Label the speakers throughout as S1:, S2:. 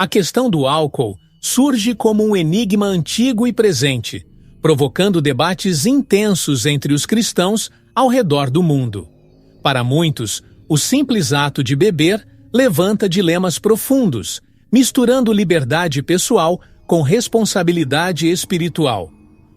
S1: A questão do álcool surge como um enigma antigo e presente, provocando debates intensos entre os cristãos ao redor do mundo. Para muitos, o simples ato de beber levanta dilemas profundos, misturando liberdade pessoal com responsabilidade espiritual.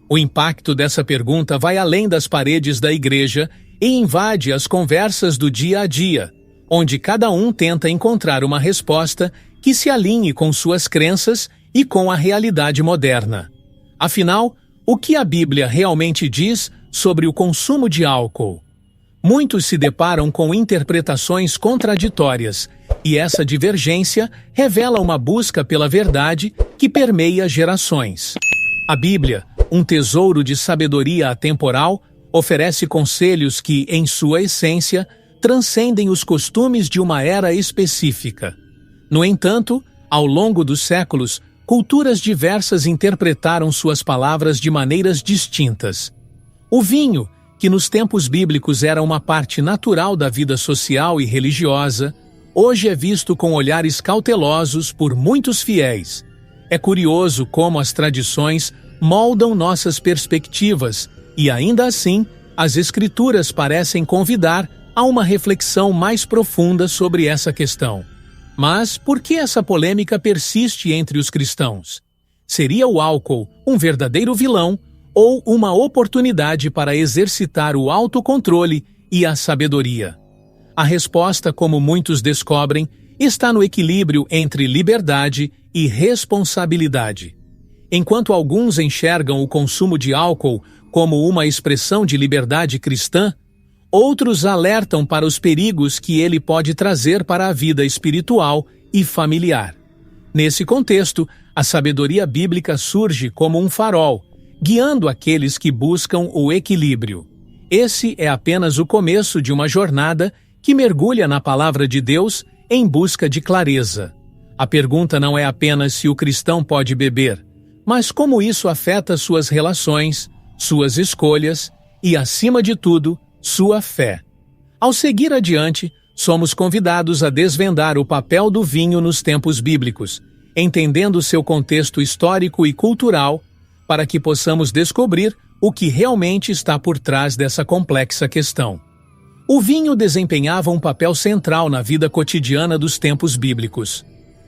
S1: O impacto dessa pergunta vai além das paredes da igreja e invade as conversas do dia a dia, onde cada um tenta encontrar uma resposta que se alinhe com suas crenças e com a realidade moderna. Afinal, o que a Bíblia realmente diz sobre o consumo de álcool? Muitos se deparam com interpretações contraditórias, e essa divergência revela uma busca pela verdade que permeia gerações. A Bíblia, um tesouro de sabedoria atemporal, oferece conselhos que, em sua essência, transcendem os costumes de uma era específica. No entanto, ao longo dos séculos, culturas diversas interpretaram suas palavras de maneiras distintas. O vinho, que nos tempos bíblicos era uma parte natural da vida social e religiosa, hoje é visto com olhares cautelosos por muitos fiéis. É curioso como as tradições moldam nossas perspectivas e, ainda assim, as Escrituras parecem convidar a uma reflexão mais profunda sobre essa questão. Mas por que essa polêmica persiste entre os cristãos? Seria o álcool um verdadeiro vilão ou uma oportunidade para exercitar o autocontrole e a sabedoria? A resposta, como muitos descobrem, está no equilíbrio entre liberdade e responsabilidade. Enquanto alguns enxergam o consumo de álcool como uma expressão de liberdade cristã, outros alertam para os perigos que ele pode trazer para a vida espiritual e familiar. Nesse contexto, a sabedoria bíblica surge como um farol, guiando aqueles que buscam o equilíbrio. Esse é apenas o começo de uma jornada que mergulha na palavra de Deus em busca de clareza. A pergunta não é apenas se o cristão pode beber, mas como isso afeta suas relações, suas escolhas e, acima de tudo, sua fé. Ao seguir adiante, somos convidados a desvendar o papel do vinho nos tempos bíblicos, entendendo seu contexto histórico e cultural, para que possamos descobrir o que realmente está por trás dessa complexa questão. O vinho desempenhava um papel central na vida cotidiana dos tempos bíblicos.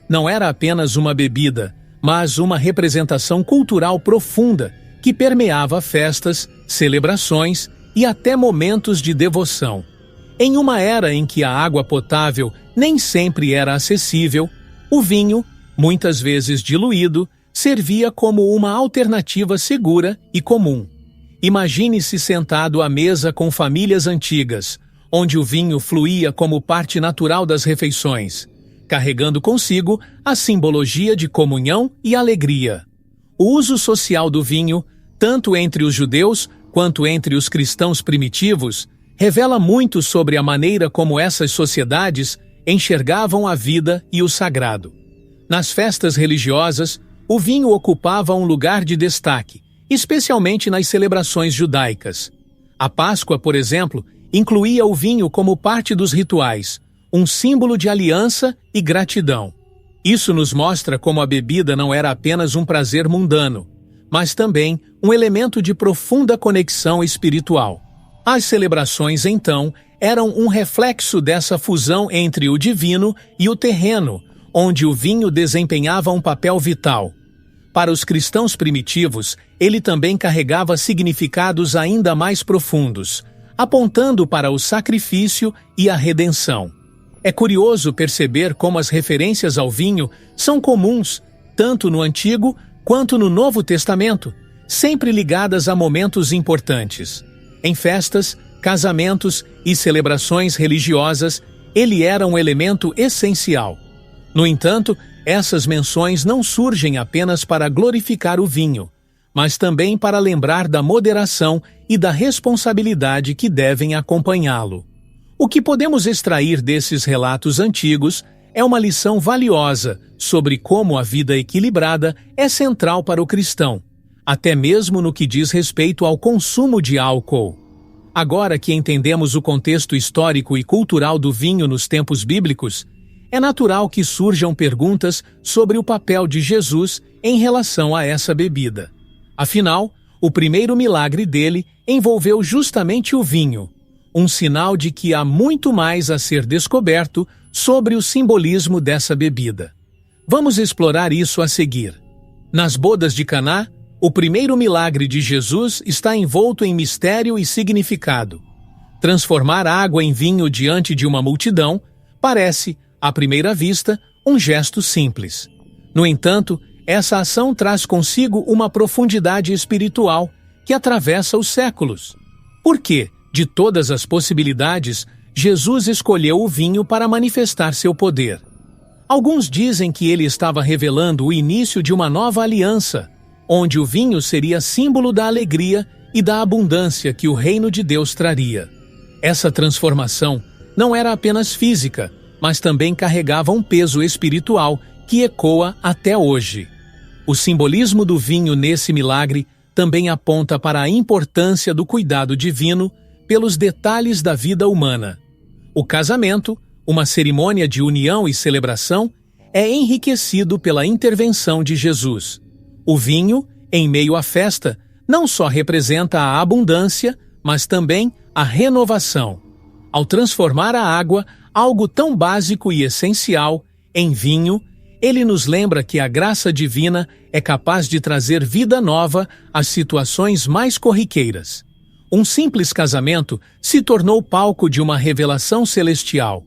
S1: Não era apenas uma bebida, mas uma representação cultural profunda que permeava festas, celebrações e até momentos de devoção. Em uma era em que a água potável nem sempre era acessível, o vinho, muitas vezes diluído, servia como uma alternativa segura e comum. Imagine-se sentado à mesa com famílias antigas, onde o vinho fluía como parte natural das refeições, carregando consigo a simbologia de comunhão e alegria. O uso social do vinho, tanto entre os judeus quanto entre os cristãos primitivos, revela muito sobre a maneira como essas sociedades enxergavam a vida e o sagrado. Nas festas religiosas, o vinho ocupava um lugar de destaque, especialmente nas celebrações judaicas. A Páscoa, por exemplo, incluía o vinho como parte dos rituais, um símbolo de aliança e gratidão. Isso nos mostra como a bebida não era apenas um prazer mundano, mas também um elemento de profunda conexão espiritual. As celebrações, então, eram um reflexo dessa fusão entre o divino e o terreno, onde o vinho desempenhava um papel vital. Para os cristãos primitivos, ele também carregava significados ainda mais profundos, apontando para o sacrifício e a redenção. É curioso perceber como as referências ao vinho são comuns, tanto no Antigo quanto no Novo Testamento, sempre ligadas a momentos importantes. Em festas, casamentos e celebrações religiosas, ele era um elemento essencial. No entanto, essas menções não surgem apenas para glorificar o vinho, mas também para lembrar da moderação e da responsabilidade que devem acompanhá-lo. O que podemos extrair desses relatos antigos é uma lição valiosa sobre como a vida equilibrada é central para o cristão, até mesmo no que diz respeito ao consumo de álcool. Agora que entendemos o contexto histórico e cultural do vinho nos tempos bíblicos, é natural que surjam perguntas sobre o papel de Jesus em relação a essa bebida. Afinal, o primeiro milagre dele envolveu justamente o vinho, um sinal de que há muito mais a ser descoberto sobre o simbolismo dessa bebida. Vamos explorar isso a seguir. Nas bodas de Caná, o primeiro milagre de Jesus está envolto em mistério e significado. Transformar água em vinho diante de uma multidão parece, à primeira vista, um gesto simples. No entanto, essa ação traz consigo uma profundidade espiritual que atravessa os séculos. Por que, de todas as possibilidades, Jesus escolheu o vinho para manifestar seu poder? Alguns dizem que ele estava revelando o início de uma nova aliança, onde o vinho seria símbolo da alegria e da abundância que o reino de Deus traria. Essa transformação não era apenas física, mas também carregava um peso espiritual que ecoa até hoje. O simbolismo do vinho nesse milagre também aponta para a importância do cuidado divino pelos detalhes da vida humana. O casamento, uma cerimônia de união e celebração, é enriquecido pela intervenção de Jesus. O vinho, em meio à festa, não só representa a abundância, mas também a renovação. Ao transformar a água, algo tão básico e essencial, em vinho, ele nos lembra que a graça divina é capaz de trazer vida nova às situações mais corriqueiras. Um simples casamento se tornou palco de uma revelação celestial.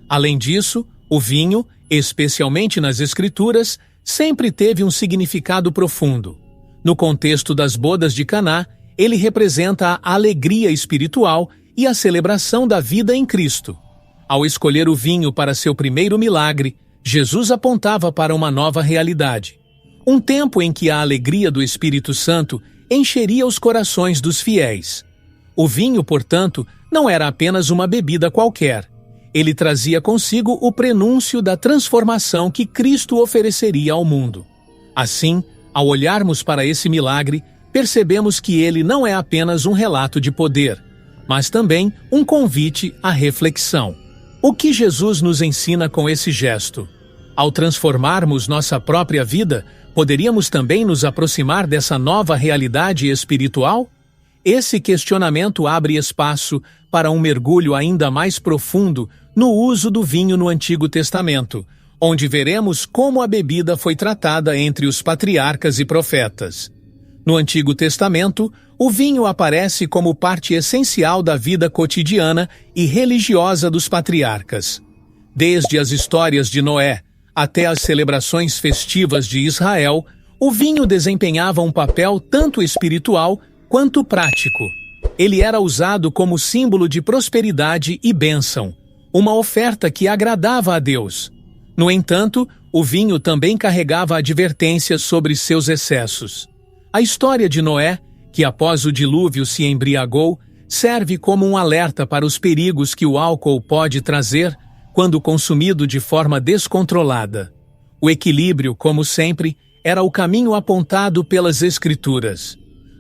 S1: Além disso, o vinho, especialmente nas Escrituras, sempre teve um significado profundo. No contexto das bodas de Caná, ele representa a alegria espiritual e a celebração da vida em Cristo. Ao escolher o vinho para seu primeiro milagre, Jesus apontava para uma nova realidade. Um tempo em que a alegria do Espírito Santo encheria os corações dos fiéis. O vinho, portanto, não era apenas uma bebida qualquer. Ele trazia consigo o prenúncio da transformação que Cristo ofereceria ao mundo. Assim, ao olharmos para esse milagre, percebemos que ele não é apenas um relato de poder, mas também um convite à reflexão. O que Jesus nos ensina com esse gesto? Ao transformarmos nossa própria vida, poderíamos também nos aproximar dessa nova realidade espiritual? Esse questionamento abre espaço para um mergulho ainda mais profundo no uso do vinho no Antigo Testamento, onde veremos como a bebida foi tratada entre os patriarcas e profetas. No Antigo Testamento, o vinho aparece como parte essencial da vida cotidiana e religiosa dos patriarcas. Desde as histórias de Noé até as celebrações festivas de Israel, o vinho desempenhava um papel tanto espiritual quanto prático. Ele era usado como símbolo de prosperidade e bênção, uma oferta que agradava a Deus. No entanto, o vinho também carregava advertências sobre seus excessos. A história de Noé, que após o dilúvio se embriagou, serve como um alerta para os perigos que o álcool pode trazer quando consumido de forma descontrolada. O equilíbrio, como sempre, era o caminho apontado pelas Escrituras.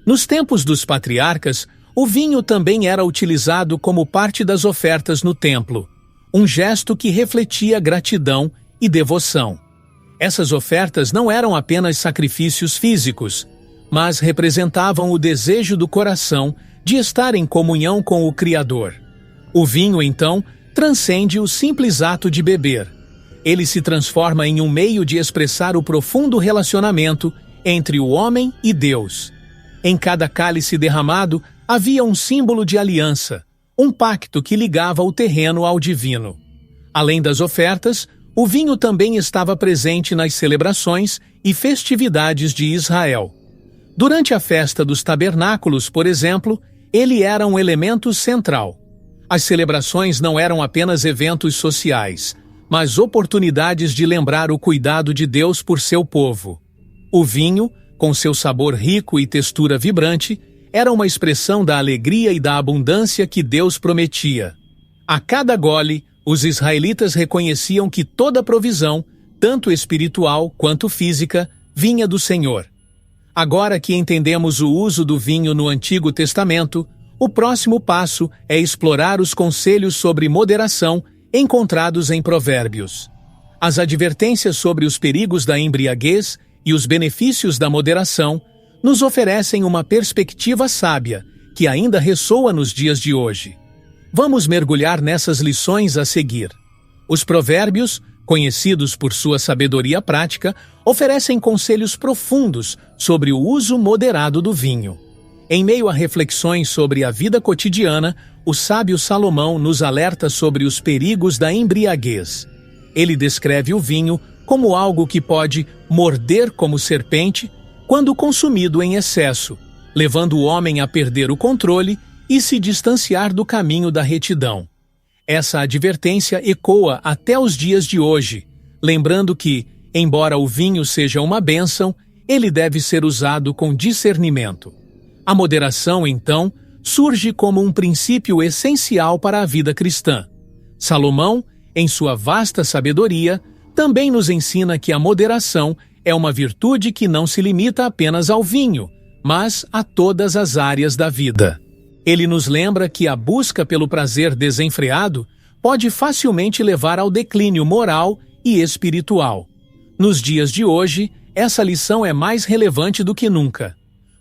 S1: Nos tempos dos patriarcas, o vinho também era utilizado como parte das ofertas no templo, um gesto que refletia gratidão e devoção. Essas ofertas não eram apenas sacrifícios físicos, mas representavam o desejo do coração de estar em comunhão com o Criador. O vinho, então, transcende o simples ato de beber. Ele se transforma em um meio de expressar o profundo relacionamento entre o homem e Deus. Em cada cálice derramado havia um símbolo de aliança, um pacto que ligava o terreno ao divino. Além das ofertas, o vinho também estava presente nas celebrações e festividades de Israel. Durante a festa dos tabernáculos, por exemplo, ele era um elemento central. As celebrações não eram apenas eventos sociais, mas oportunidades de lembrar o cuidado de Deus por seu povo. O vinho, com seu sabor rico e textura vibrante, era uma expressão da alegria e da abundância que Deus prometia. A cada gole, os israelitas reconheciam que toda provisão, tanto espiritual quanto física, vinha do Senhor. Agora que entendemos o uso do vinho no Antigo Testamento, o próximo passo é explorar os conselhos sobre moderação encontrados em Provérbios. As advertências sobre os perigos da embriaguez e os benefícios da moderação nos oferecem uma perspectiva sábia que ainda ressoa nos dias de hoje. Vamos mergulhar nessas lições a seguir. Os provérbios, conhecidos por sua sabedoria prática, oferecem conselhos profundos sobre o uso moderado do vinho. Em meio a reflexões sobre a vida cotidiana, o sábio Salomão nos alerta sobre os perigos da embriaguez. Ele descreve o vinho como algo que pode morder como serpente quando consumido em excesso, levando o homem a perder o controle e se distanciar do caminho da retidão. Essa advertência ecoa até os dias de hoje, lembrando que, embora o vinho seja uma bênção, ele deve ser usado com discernimento. A moderação, então, surge como um princípio essencial para a vida cristã. Salomão, em sua vasta sabedoria, também nos ensina que a moderação é uma virtude que não se limita apenas ao vinho, mas a todas as áreas da vida. Ele nos lembra que a busca pelo prazer desenfreado pode facilmente levar ao declínio moral e espiritual. Nos dias de hoje, essa lição é mais relevante do que nunca.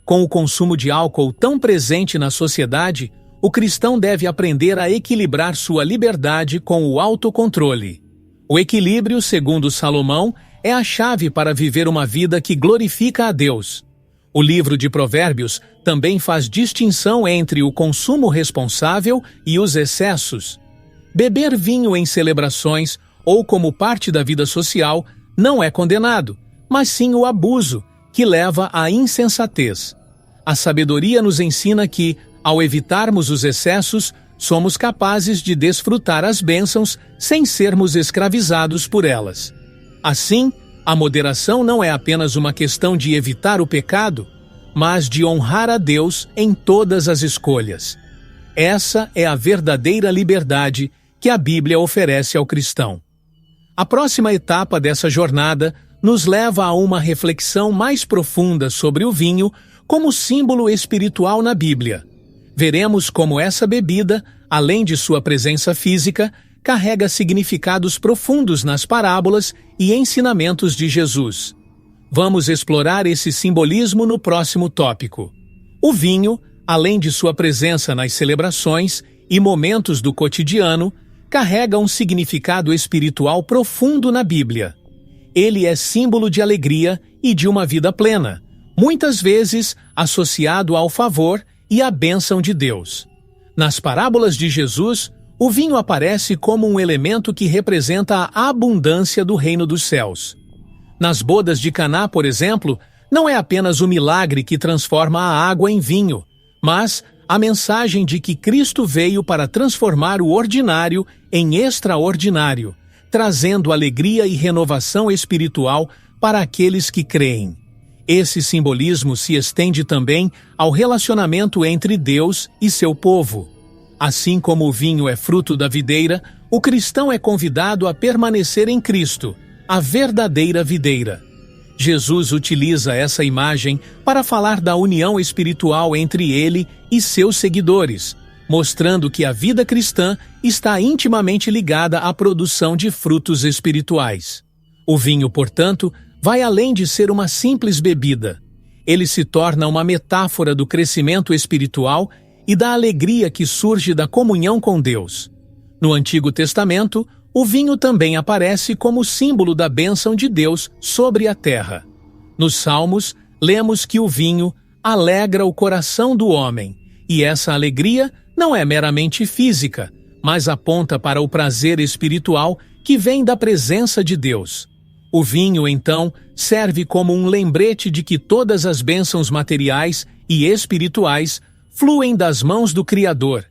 S1: Com o consumo de álcool tão presente na sociedade, o cristão deve aprender a equilibrar sua liberdade com o autocontrole. O equilíbrio, segundo Salomão, é a chave para viver uma vida que glorifica a Deus. O livro de Provérbios também faz distinção entre o consumo responsável e os excessos. Beber vinho em celebrações ou como parte da vida social não é condenado, mas sim o abuso, que leva à insensatez. A sabedoria nos ensina que, ao evitarmos os excessos, somos capazes de desfrutar as bênçãos sem sermos escravizados por elas. Assim, a moderação não é apenas uma questão de evitar o pecado, mas de honrar a Deus em todas as escolhas. Essa é a verdadeira liberdade que a Bíblia oferece ao cristão. A próxima etapa dessa jornada nos leva a uma reflexão mais profunda sobre o vinho como símbolo espiritual na Bíblia. Veremos como essa bebida, além de sua presença física, carrega significados profundos nas parábolas e ensinamentos de Jesus. Vamos explorar esse simbolismo no próximo tópico. O vinho, além de sua presença nas celebrações e momentos do cotidiano, carrega um significado espiritual profundo na Bíblia. Ele é símbolo de alegria e de uma vida plena, muitas vezes associado ao favor e à bênção de Deus. Nas parábolas de Jesus, o vinho aparece como um elemento que representa a abundância do reino dos céus. Nas bodas de Caná, por exemplo, não é apenas o milagre que transforma a água em vinho, mas a mensagem de que Cristo veio para transformar o ordinário em extraordinário, trazendo alegria e renovação espiritual para aqueles que creem. Esse simbolismo se estende também ao relacionamento entre Deus e seu povo. Assim como o vinho é fruto da videira, o cristão é convidado a permanecer em Cristo, a verdadeira videira. Jesus utiliza essa imagem para falar da união espiritual entre ele e seus seguidores, mostrando que a vida cristã está intimamente ligada à produção de frutos espirituais. O vinho, portanto, vai além de ser uma simples bebida. Ele se torna uma metáfora do crescimento espiritual e da alegria que surge da comunhão com Deus. No Antigo Testamento, o vinho também aparece como símbolo da bênção de Deus sobre a terra. Nos Salmos, lemos que o vinho alegra o coração do homem, e essa alegria não é meramente física, mas aponta para o prazer espiritual que vem da presença de Deus. O vinho, então, serve como um lembrete de que todas as bênçãos materiais e espirituais fluem das mãos do Criador,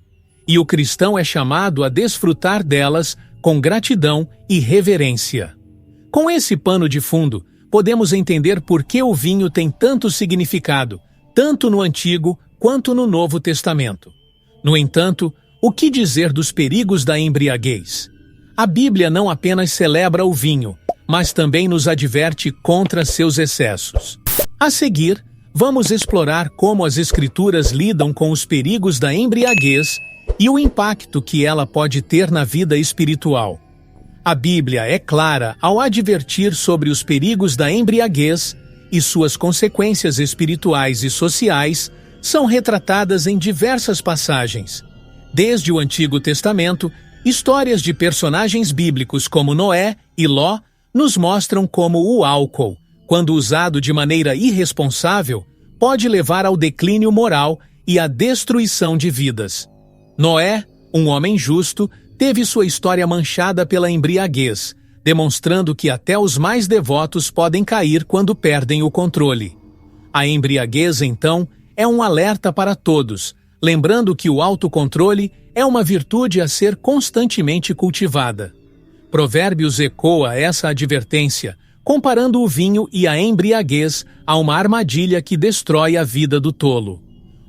S1: e o cristão é chamado a desfrutar delas com gratidão e reverência. Com esse pano de fundo, podemos entender por que o vinho tem tanto significado, tanto no Antigo quanto no Novo Testamento. No entanto, o que dizer dos perigos da embriaguez? A Bíblia não apenas celebra o vinho, mas também nos adverte contra seus excessos. A seguir, vamos explorar como as Escrituras lidam com os perigos da embriaguez e o impacto que ela pode ter na vida espiritual. A Bíblia é clara ao advertir sobre os perigos da embriaguez e suas consequências espirituais e sociais são retratadas em diversas passagens. Desde o Antigo Testamento, histórias de personagens bíblicos como Noé e Ló nos mostram como o álcool, quando usado de maneira irresponsável, pode levar ao declínio moral e à destruição de vidas. Noé, um homem justo, teve sua história manchada pela embriaguez, demonstrando que até os mais devotos podem cair quando perdem o controle. A embriaguez, então, é um alerta para todos, lembrando que o autocontrole é uma virtude a ser constantemente cultivada. Provérbios ecoa essa advertência, comparando o vinho e a embriaguez a uma armadilha que destrói a vida do tolo.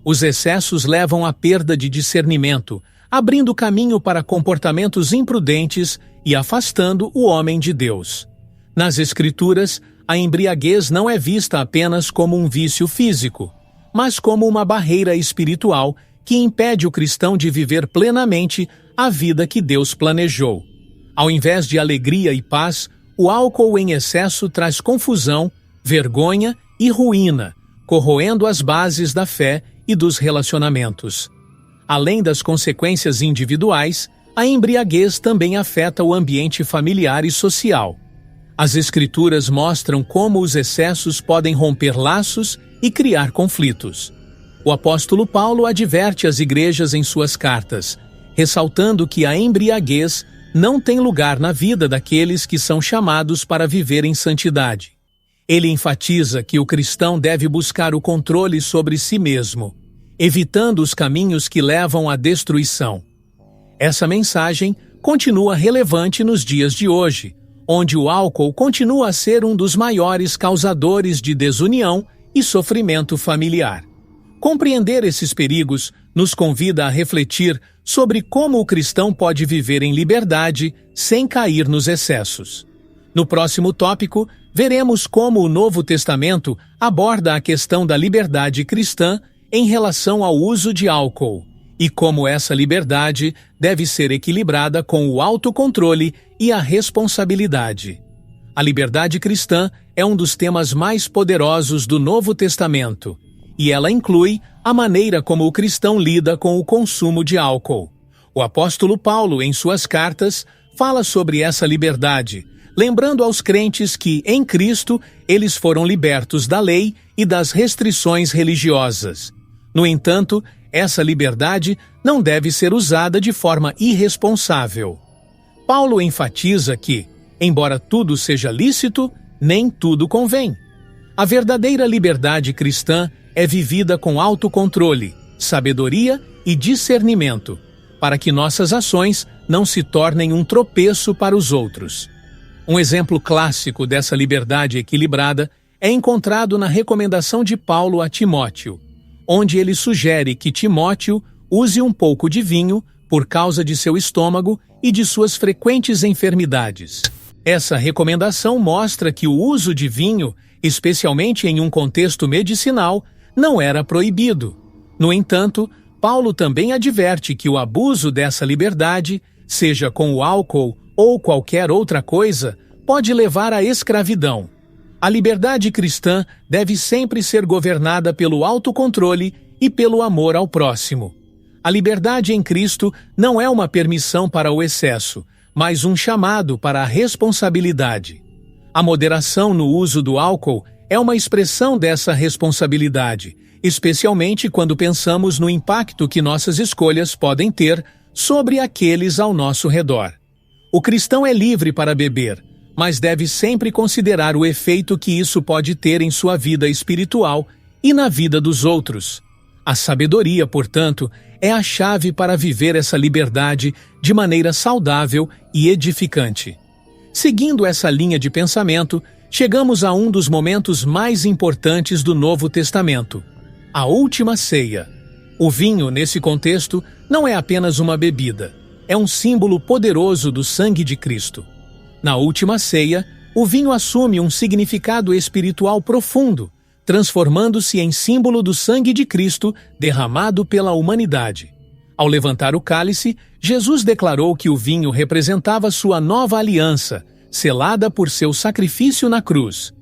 S1: Os excessos levam à perda de discernimento, abrindo caminho para comportamentos imprudentes e afastando o homem de Deus. Nas Escrituras, a embriaguez não é vista apenas como um vício físico, mas como uma barreira espiritual que impede o cristão de viver plenamente a vida que Deus planejou. Ao invés de alegria e paz, o álcool em excesso traz confusão, vergonha e ruína, corroendo as bases da fé e dos relacionamentos. Além das consequências individuais, a embriaguez também afeta o ambiente familiar e social. As Escrituras mostram como os excessos podem romper laços e criar conflitos. O apóstolo Paulo adverte as igrejas em suas cartas, ressaltando que a embriaguez não tem lugar na vida daqueles que são chamados para viver em santidade. Ele enfatiza que o cristão deve buscar o controle sobre si mesmo, evitando os caminhos que levam à destruição. Essa mensagem continua relevante nos dias de hoje, onde o álcool continua a ser um dos maiores causadores de desunião e sofrimento familiar. Compreender esses perigos nos convida a refletir sobre como o cristão pode viver em liberdade sem cair nos excessos. No próximo tópico, veremos como o Novo Testamento aborda a questão da liberdade cristã em relação ao uso de álcool e como essa liberdade deve ser equilibrada com o autocontrole e a responsabilidade. A liberdade cristã é um dos temas mais poderosos do Novo Testamento, e ela inclui a maneira como o cristão lida com o consumo de álcool. O apóstolo Paulo, em suas cartas, fala sobre essa liberdade, lembrando aos crentes que, em Cristo, eles foram libertos da lei e das restrições religiosas. No entanto, essa liberdade não deve ser usada de forma irresponsável. Paulo enfatiza que, embora tudo seja lícito, nem tudo convém. A verdadeira liberdade cristã é vivida com autocontrole, sabedoria e discernimento, para que nossas ações não se tornem um tropeço para os outros. Um exemplo clássico dessa liberdade equilibrada é encontrado na recomendação de Paulo a Timóteo, onde ele sugere que Timóteo use um pouco de vinho por causa de seu estômago e de suas frequentes enfermidades. Essa recomendação mostra que o uso de vinho, especialmente em um contexto medicinal, não era proibido. No entanto, Paulo também adverte que o abuso dessa liberdade, seja com o álcool ou qualquer outra coisa, pode levar à escravidão. A liberdade cristã deve sempre ser governada pelo autocontrole e pelo amor ao próximo. A liberdade em Cristo não é uma permissão para o excesso, mas um chamado para a responsabilidade. A moderação no uso do álcool é uma expressão dessa responsabilidade, especialmente quando pensamos no impacto que nossas escolhas podem ter sobre aqueles ao nosso redor. O cristão é livre para beber, mas deve sempre considerar o efeito que isso pode ter em sua vida espiritual e na vida dos outros. A sabedoria, portanto, é a chave para viver essa liberdade de maneira saudável e edificante. Seguindo essa linha de pensamento, chegamos a um dos momentos mais importantes do Novo Testamento, a última ceia. O vinho, nesse contexto, não é apenas uma bebida, é um símbolo poderoso do sangue de Cristo. Na última ceia, o vinho assume um significado espiritual profundo, transformando-se em símbolo do sangue de Cristo derramado pela humanidade. Ao levantar o cálice, Jesus declarou que o vinho representava sua nova aliança, selada por seu sacrifício na cruz.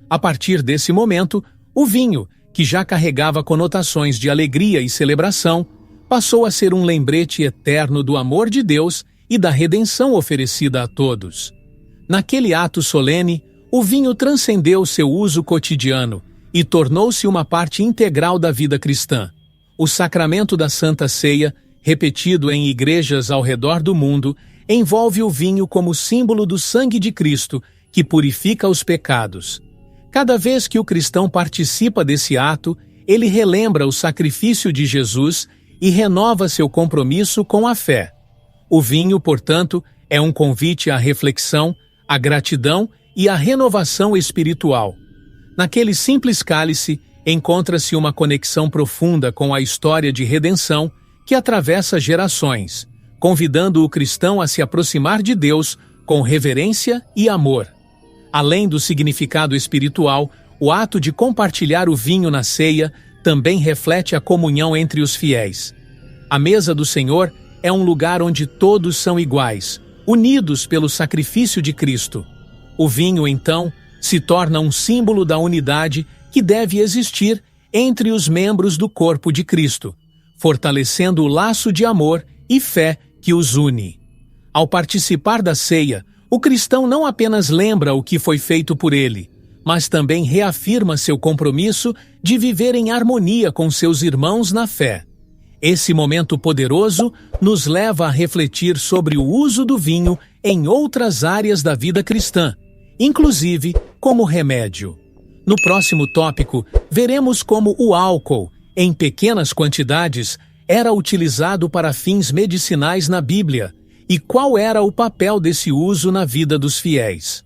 S1: A partir desse momento, o vinho, que já carregava conotações de alegria e celebração, passou a ser um lembrete eterno do amor de Deus e da redenção oferecida a todos. Naquele ato solene, o vinho transcendeu seu uso cotidiano e tornou-se uma parte integral da vida cristã. O sacramento da Santa Ceia, repetido em igrejas ao redor do mundo, envolve o vinho como símbolo do sangue de Cristo, que purifica os pecados. Cada vez que o cristão participa desse ato, ele relembra o sacrifício de Jesus e renova seu compromisso com a fé. O vinho, portanto, é um convite à reflexão, à gratidão e à renovação espiritual. Naquele simples cálice, encontra-se uma conexão profunda com a história de redenção que atravessa gerações, convidando o cristão a se aproximar de Deus com reverência e amor. Além do significado espiritual, o ato de compartilhar o vinho na ceia também reflete a comunhão entre os fiéis. A mesa do Senhor é um lugar onde todos são iguais, unidos pelo sacrifício de Cristo. O vinho, então, se torna um símbolo da unidade que deve existir entre os membros do corpo de Cristo, fortalecendo o laço de amor e fé que os une. Ao participar da ceia, o cristão não apenas lembra o que foi feito por ele, mas também reafirma seu compromisso de viver em harmonia com seus irmãos na fé. Esse momento poderoso nos leva a refletir sobre o uso do vinho em outras áreas da vida cristã, inclusive como remédio. No próximo tópico, veremos como o álcool, em pequenas quantidades, era utilizado para fins medicinais na Bíblia e qual era o papel desse uso na vida dos fiéis.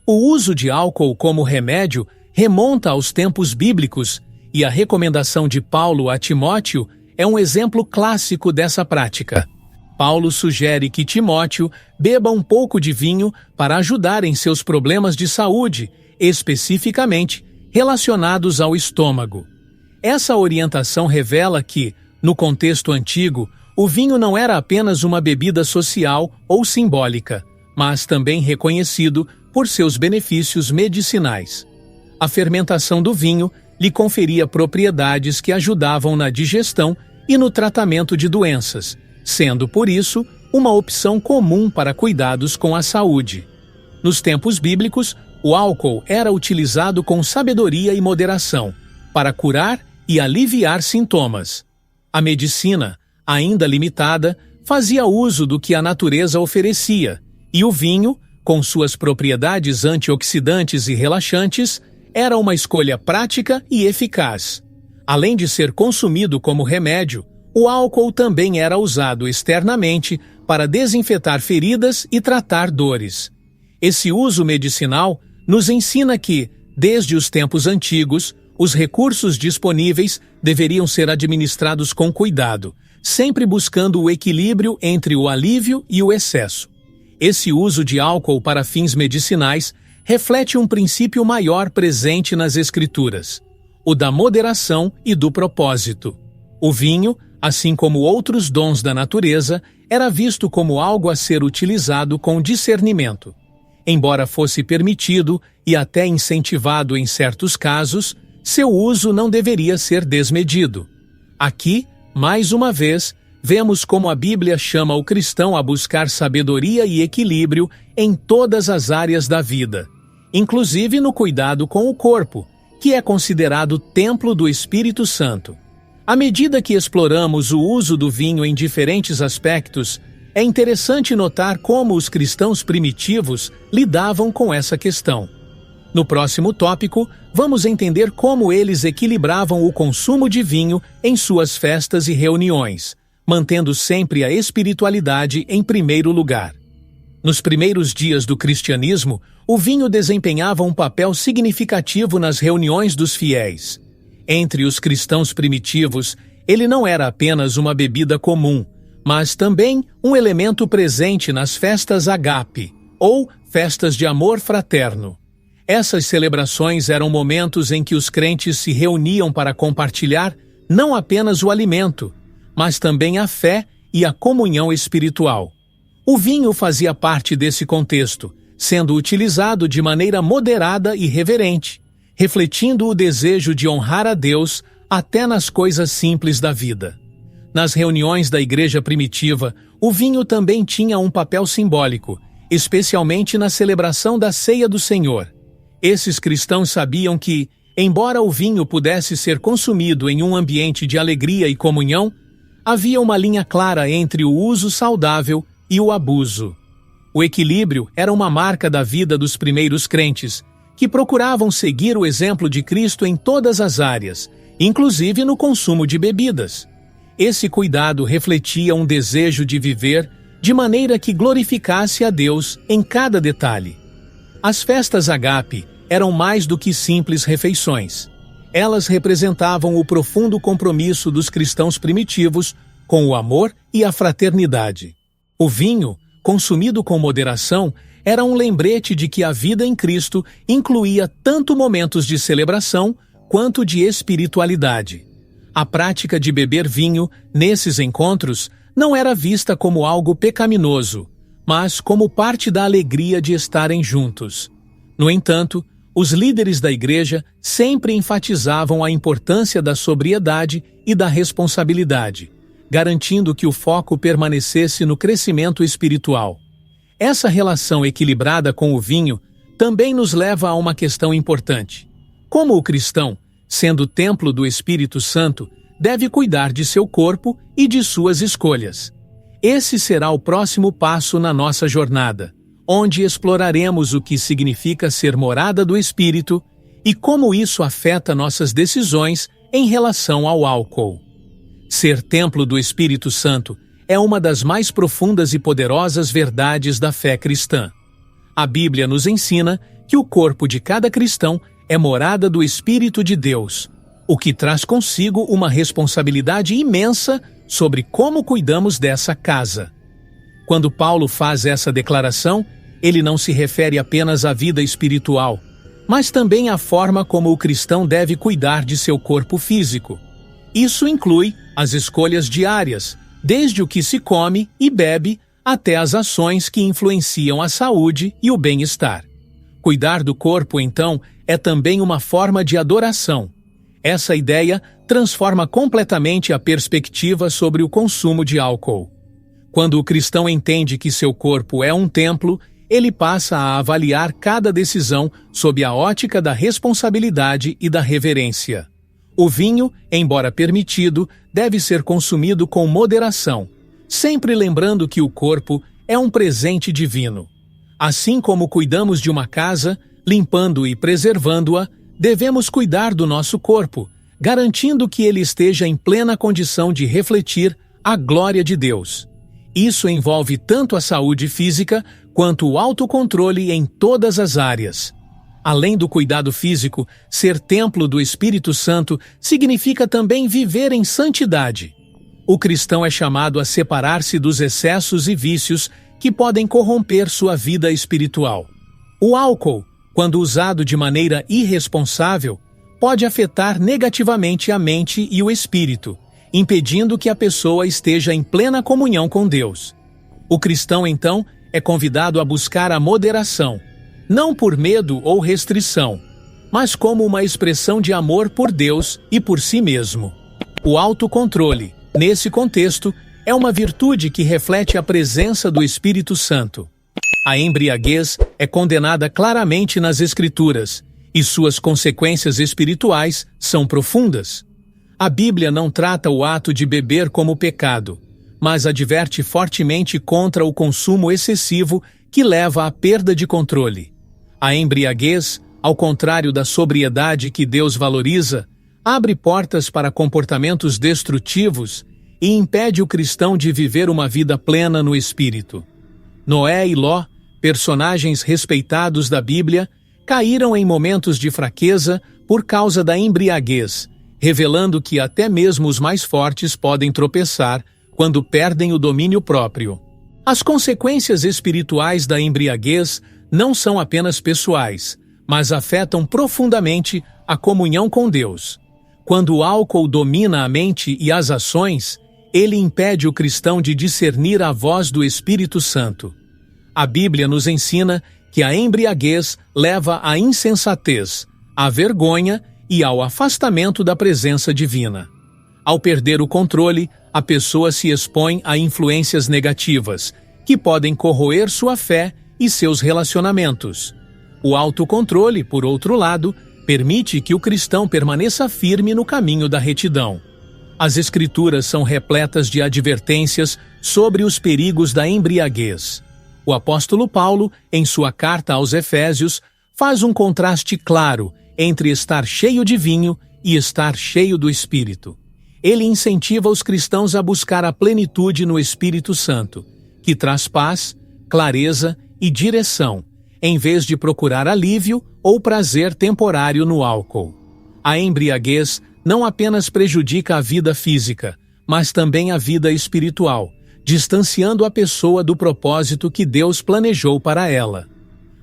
S1: O uso de álcool como remédio remonta aos tempos bíblicos e a recomendação de Paulo a Timóteo é um exemplo clássico dessa prática. Paulo sugere que Timóteo beba um pouco de vinho para ajudar em seus problemas de saúde, especificamente relacionados ao estômago. Essa orientação revela que, no contexto antigo, o vinho não era apenas uma bebida social ou simbólica, mas também reconhecido por seus benefícios medicinais. A fermentação do vinho lhe conferia propriedades que ajudavam na digestão e no tratamento de doenças, sendo, por isso, uma opção comum para cuidados com a saúde. Nos tempos bíblicos, o álcool era utilizado com sabedoria e moderação, para curar e aliviar sintomas. A medicina, ainda limitada, fazia uso do que a natureza oferecia, e o vinho, com suas propriedades antioxidantes e relaxantes, era uma escolha prática e eficaz. Além de ser consumido como remédio, o álcool também era usado externamente para desinfetar feridas e tratar dores. Esse uso medicinal nos ensina que, desde os tempos antigos, os recursos disponíveis deveriam ser administrados com cuidado, sempre buscando o equilíbrio entre o alívio e o excesso. Esse uso de álcool para fins medicinais reflete um princípio maior presente nas Escrituras, o da moderação e do propósito. O vinho, assim como outros dons da natureza, era visto como algo a ser utilizado com discernimento. Embora fosse permitido e até incentivado em certos casos, seu uso não deveria ser desmedido. Aqui, mais uma vez, vemos como a Bíblia chama o cristão a buscar sabedoria e equilíbrio em todas as áreas da vida, inclusive no cuidado com o corpo, que é considerado templo do Espírito Santo. À medida que exploramos o uso do vinho em diferentes aspectos, é interessante notar como os cristãos primitivos lidavam com essa questão. No próximo tópico, vamos entender como eles equilibravam o consumo de vinho em suas festas e reuniões, mantendo sempre a espiritualidade em primeiro lugar. Nos primeiros dias do cristianismo, o vinho desempenhava um papel significativo nas reuniões dos fiéis. Entre os cristãos primitivos, ele não era apenas uma bebida comum, mas também um elemento presente nas festas agape, ou festas de amor fraterno. Essas celebrações eram momentos em que os crentes se reuniam para compartilhar não apenas o alimento, mas também a fé e a comunhão espiritual. O vinho fazia parte desse contexto, sendo utilizado de maneira moderada e reverente, refletindo o desejo de honrar a Deus até nas coisas simples da vida. Nas reuniões da igreja primitiva, o vinho também tinha um papel simbólico, especialmente na celebração da Ceia do Senhor. Esses cristãos sabiam que, embora o vinho pudesse ser consumido em um ambiente de alegria e comunhão, havia uma linha clara entre o uso saudável e o abuso. O equilíbrio era uma marca da vida dos primeiros crentes, que procuravam seguir o exemplo de Cristo em todas as áreas, inclusive no consumo de bebidas. Esse cuidado refletia um desejo de viver de maneira que glorificasse a Deus em cada detalhe. As festas Agape eram mais do que simples refeições. Elas representavam o profundo compromisso dos cristãos primitivos com o amor e a fraternidade. O vinho, consumido com moderação, era um lembrete de que a vida em Cristo incluía tanto momentos de celebração quanto de espiritualidade. A prática de beber vinho, nesses encontros, não era vista como algo pecaminoso, mas como parte da alegria de estarem juntos. No entanto, os líderes da igreja sempre enfatizavam a importância da sobriedade e da responsabilidade, garantindo que o foco permanecesse no crescimento espiritual. Essa relação equilibrada com o vinho também nos leva a uma questão importante. Como o cristão, sendo templo do Espírito Santo, deve cuidar de seu corpo e de suas escolhas. Esse será o próximo passo na nossa jornada, onde exploraremos o que significa ser morada do Espírito e como isso afeta nossas decisões em relação ao álcool. Ser templo do Espírito Santo é uma das mais profundas e poderosas verdades da fé cristã. A Bíblia nos ensina que o corpo de cada cristão é morada do Espírito de Deus, o que traz consigo uma responsabilidade imensa sobre como cuidamos dessa casa. Quando Paulo faz essa declaração, ele não se refere apenas à vida espiritual, mas também à forma como o cristão deve cuidar de seu corpo físico. Isso inclui as escolhas diárias, desde o que se come e bebe até as ações que influenciam a saúde e o bem-estar. Cuidar do corpo, então, é também uma forma de adoração. Essa ideia transforma completamente a perspectiva sobre o consumo de álcool. Quando o cristão entende que seu corpo é um templo, ele passa a avaliar cada decisão sob a ótica da responsabilidade e da reverência. O vinho, embora permitido, deve ser consumido com moderação, sempre lembrando que o corpo é um presente divino. Assim como cuidamos de uma casa, limpando e preservando-a, devemos cuidar do nosso corpo, garantindo que ele esteja em plena condição de refletir a glória de Deus. Isso envolve tanto a saúde física quanto o autocontrole em todas as áreas. Além do cuidado físico, ser templo do Espírito Santo significa também viver em santidade. O cristão é chamado a separar-se dos excessos e vícios que podem corromper sua vida espiritual. O álcool, quando usado de maneira irresponsável, pode afetar negativamente a mente e o espírito, impedindo que a pessoa esteja em plena comunhão com Deus. O cristão, então, é convidado a buscar a moderação, não por medo ou restrição, mas como uma expressão de amor por Deus e por si mesmo. O autocontrole, nesse contexto, é uma virtude que reflete a presença do Espírito Santo. A embriaguez é condenada claramente nas Escrituras, e suas consequências espirituais são profundas. A Bíblia não trata o ato de beber como pecado, mas adverte fortemente contra o consumo excessivo que leva à perda de controle. A embriaguez, ao contrário da sobriedade que Deus valoriza, abre portas para comportamentos destrutivos e impede o cristão de viver uma vida plena no Espírito. Noé e Ló, personagens respeitados da Bíblia, caíram em momentos de fraqueza por causa da embriaguez, revelando que até mesmo os mais fortes podem tropeçar quando perdem o domínio próprio. As consequências espirituais da embriaguez não são apenas pessoais, mas afetam profundamente a comunhão com Deus. Quando o álcool domina a mente e as ações, ele impede o cristão de discernir a voz do Espírito Santo. A Bíblia nos ensina que a embriaguez leva à insensatez, à vergonha e ao afastamento da presença divina. Ao perder o controle, a pessoa se expõe a influências negativas, que podem corroer sua fé e seus relacionamentos. O autocontrole, por outro lado, permite que o cristão permaneça firme no caminho da retidão. As Escrituras são repletas de advertências sobre os perigos da embriaguez. O apóstolo Paulo, em sua carta aos Efésios, faz um contraste claro entre estar cheio de vinho e estar cheio do Espírito. Ele incentiva os cristãos a buscar a plenitude no Espírito Santo, que traz paz, clareza e direção, em vez de procurar alívio ou prazer temporário no álcool. A embriaguez não apenas prejudica a vida física, mas também a vida espiritual, distanciando a pessoa do propósito que Deus planejou para ela.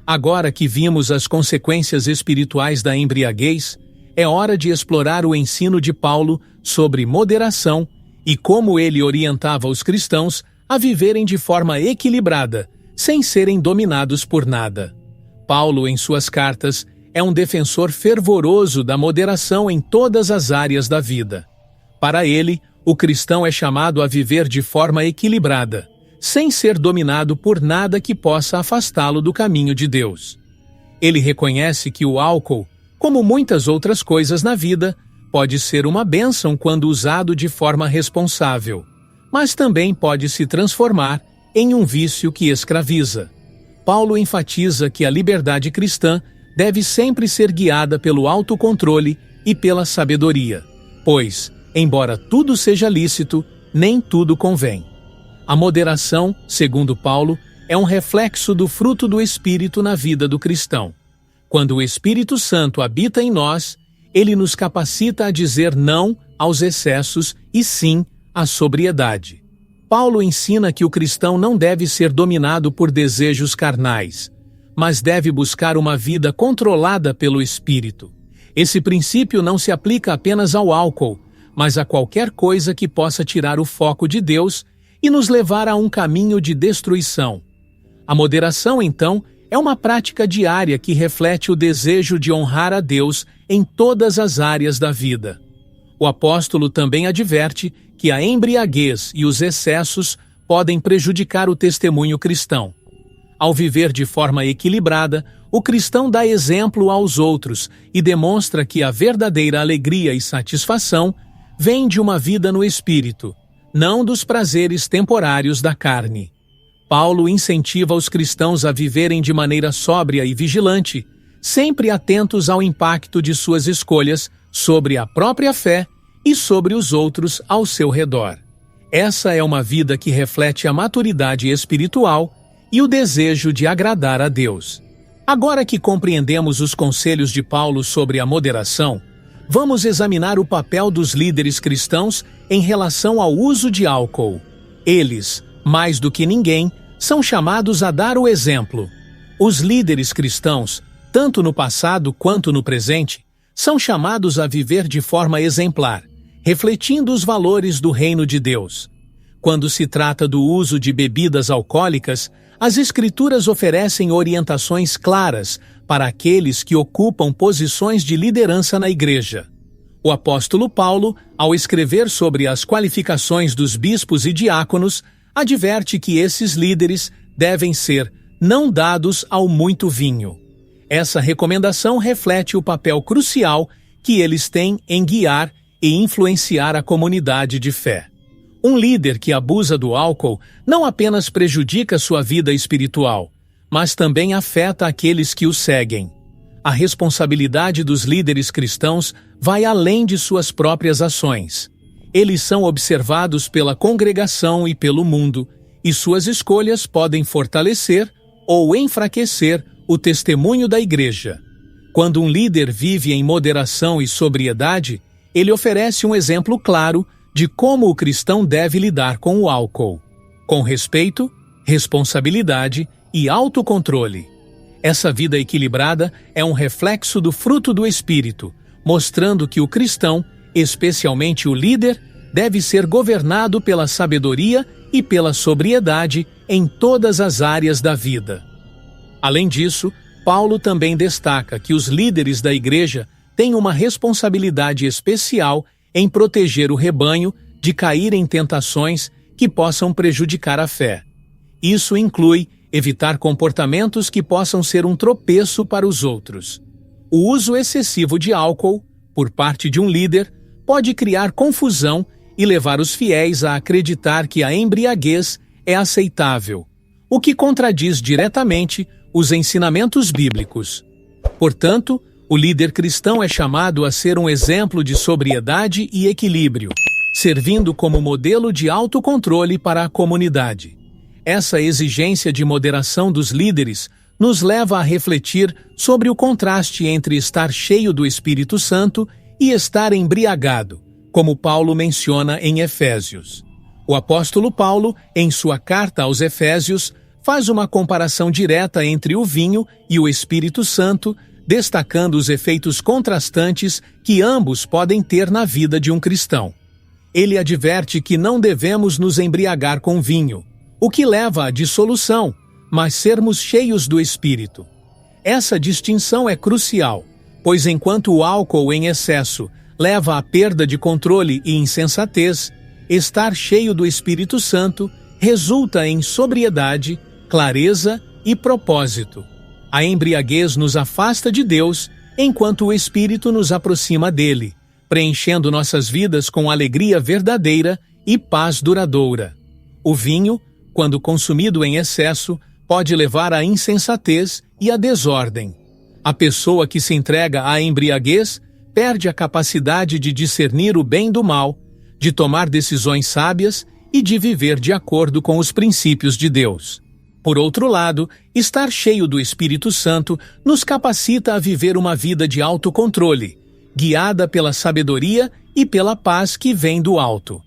S1: Agora que vimos as consequências espirituais da embriaguez, é hora de explorar o ensino de Paulo sobre moderação e como ele orientava os cristãos a viverem de forma equilibrada, sem serem dominados por nada. Paulo, em suas cartas, é um defensor fervoroso da moderação em todas as áreas da vida. Para ele, o cristão é chamado a viver de forma equilibrada, sem ser dominado por nada que possa afastá-lo do caminho de Deus. Ele reconhece que o álcool, como muitas outras coisas na vida, pode ser uma bênção quando usado de forma responsável, mas também pode se transformar em um vício que escraviza. Paulo enfatiza que a liberdade cristã deve sempre ser guiada pelo autocontrole e pela sabedoria, pois, embora tudo seja lícito, nem tudo convém. A moderação, segundo Paulo, é um reflexo do fruto do Espírito na vida do cristão. Quando o Espírito Santo habita em nós, ele nos capacita a dizer não aos excessos e sim à sobriedade. Paulo ensina que o cristão não deve ser dominado por desejos carnais, mas deve buscar uma vida controlada pelo Espírito. Esse princípio não se aplica apenas ao álcool, mas a qualquer coisa que possa tirar o foco de Deus e nos levar a um caminho de destruição. A moderação, então, é uma prática diária que reflete o desejo de honrar a Deus em todas as áreas da vida. O apóstolo também adverte que a embriaguez e os excessos podem prejudicar o testemunho cristão. Ao viver de forma equilibrada, o cristão dá exemplo aos outros e demonstra que a verdadeira alegria e satisfação vem de uma vida no Espírito, não dos prazeres temporários da carne. Paulo incentiva os cristãos a viverem de maneira sóbria e vigilante, sempre atentos ao impacto de suas escolhas sobre a própria fé e sobre os outros ao seu redor. Essa é uma vida que reflete a maturidade espiritual e o desejo de agradar a Deus. Agora que compreendemos os conselhos de Paulo sobre a moderação, vamos examinar o papel dos líderes cristãos em relação ao uso de álcool. Eles, mais do que ninguém, são chamados a dar o exemplo. Os líderes cristãos, tanto no passado quanto no presente, são chamados a viver de forma exemplar, refletindo os valores do reino de Deus. Quando se trata do uso de bebidas alcoólicas, as Escrituras oferecem orientações claras para aqueles que ocupam posições de liderança na igreja. O apóstolo Paulo, ao escrever sobre as qualificações dos bispos e diáconos, adverte que esses líderes devem ser não dados ao muito vinho. Essa recomendação reflete o papel crucial que eles têm em guiar e influenciar a comunidade de fé. Um líder que abusa do álcool não apenas prejudica sua vida espiritual, mas também afeta aqueles que o seguem. A responsabilidade dos líderes cristãos vai além de suas próprias ações. Eles são observados pela congregação e pelo mundo, e suas escolhas podem fortalecer ou enfraquecer o testemunho da igreja. Quando um líder vive em moderação e sobriedade, ele oferece um exemplo claro de como o cristão deve lidar com o álcool, com respeito, responsabilidade e autocontrole. Essa vida equilibrada é um reflexo do fruto do Espírito, mostrando que o cristão, especialmente o líder, deve ser governado pela sabedoria e pela sobriedade em todas as áreas da vida. Além disso, Paulo também destaca que os líderes da igreja têm uma responsabilidade especial em proteger o rebanho de cair em tentações que possam prejudicar a fé. Isso inclui evitar comportamentos que possam ser um tropeço para os outros. O uso excessivo de álcool, por parte de um líder, pode criar confusão e levar os fiéis a acreditar que a embriaguez é aceitável, o que contradiz diretamente os ensinamentos bíblicos. Portanto, o líder cristão é chamado a ser um exemplo de sobriedade e equilíbrio, servindo como modelo de autocontrole para a comunidade. Essa exigência de moderação dos líderes nos leva a refletir sobre o contraste entre estar cheio do Espírito Santo e estar embriagado, como Paulo menciona em Efésios. O apóstolo Paulo, em sua carta aos Efésios, faz uma comparação direta entre o vinho e o Espírito Santo, destacando os efeitos contrastantes que ambos podem ter na vida de um cristão. Ele adverte que não devemos nos embriagar com vinho, o que leva à dissolução, mas sermos cheios do Espírito. Essa distinção é crucial, pois enquanto o álcool em excesso leva à perda de controle e insensatez, estar cheio do Espírito Santo resulta em sobriedade, clareza e propósito. A embriaguez nos afasta de Deus, enquanto o Espírito nos aproxima dele, preenchendo nossas vidas com alegria verdadeira e paz duradoura. O vinho, quando consumido em excesso, pode levar à insensatez e à desordem. A pessoa que se entrega à embriaguez perde a capacidade de discernir o bem do mal, de tomar decisões sábias e de viver de acordo com os princípios de Deus. Por outro lado, estar cheio do Espírito Santo nos capacita a viver uma vida de autocontrole, guiada pela sabedoria e pela paz que vem do alto.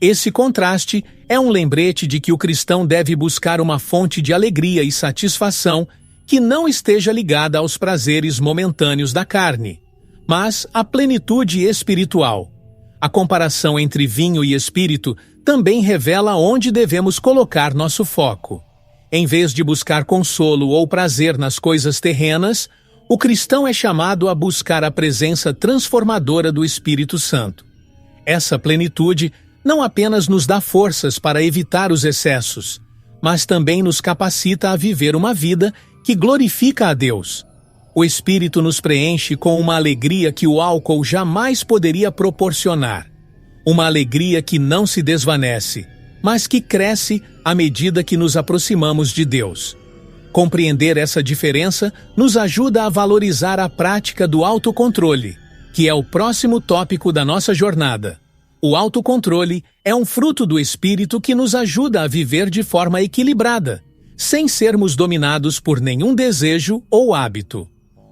S1: Esse contraste é um lembrete de que o cristão deve buscar uma fonte de alegria e satisfação que não esteja ligada aos prazeres momentâneos da carne, mas à plenitude espiritual. A comparação entre vinho e espírito também revela onde devemos colocar nosso foco. Em vez de buscar consolo ou prazer nas coisas terrenas, o cristão é chamado a buscar a presença transformadora do Espírito Santo. Essa plenitude não apenas nos dá forças para evitar os excessos, mas também nos capacita a viver uma vida que glorifica a Deus. O Espírito nos preenche com uma alegria que o álcool jamais poderia proporcionar. Uma alegria que não se desvanece, mas que cresce à medida que nos aproximamos de Deus. Compreender essa diferença nos ajuda a valorizar a prática do autocontrole, que é o próximo tópico da nossa jornada. O autocontrole é um fruto do Espírito que nos ajuda a viver de forma equilibrada, sem sermos dominados por nenhum desejo ou hábito.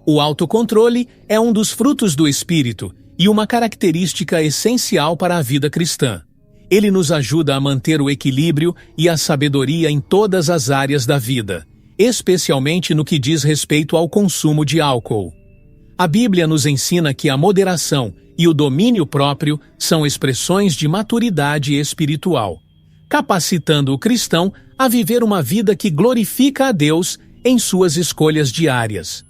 S1: O autocontrole é um dos frutos do Espírito e uma característica essencial para a vida cristã. Ele nos ajuda a manter o equilíbrio e a sabedoria em todas as áreas da vida, especialmente no que diz respeito ao consumo de álcool. A Bíblia nos ensina que a moderação e o domínio próprio são expressões de maturidade espiritual, capacitando o cristão a viver uma vida que glorifica a Deus em suas escolhas diárias.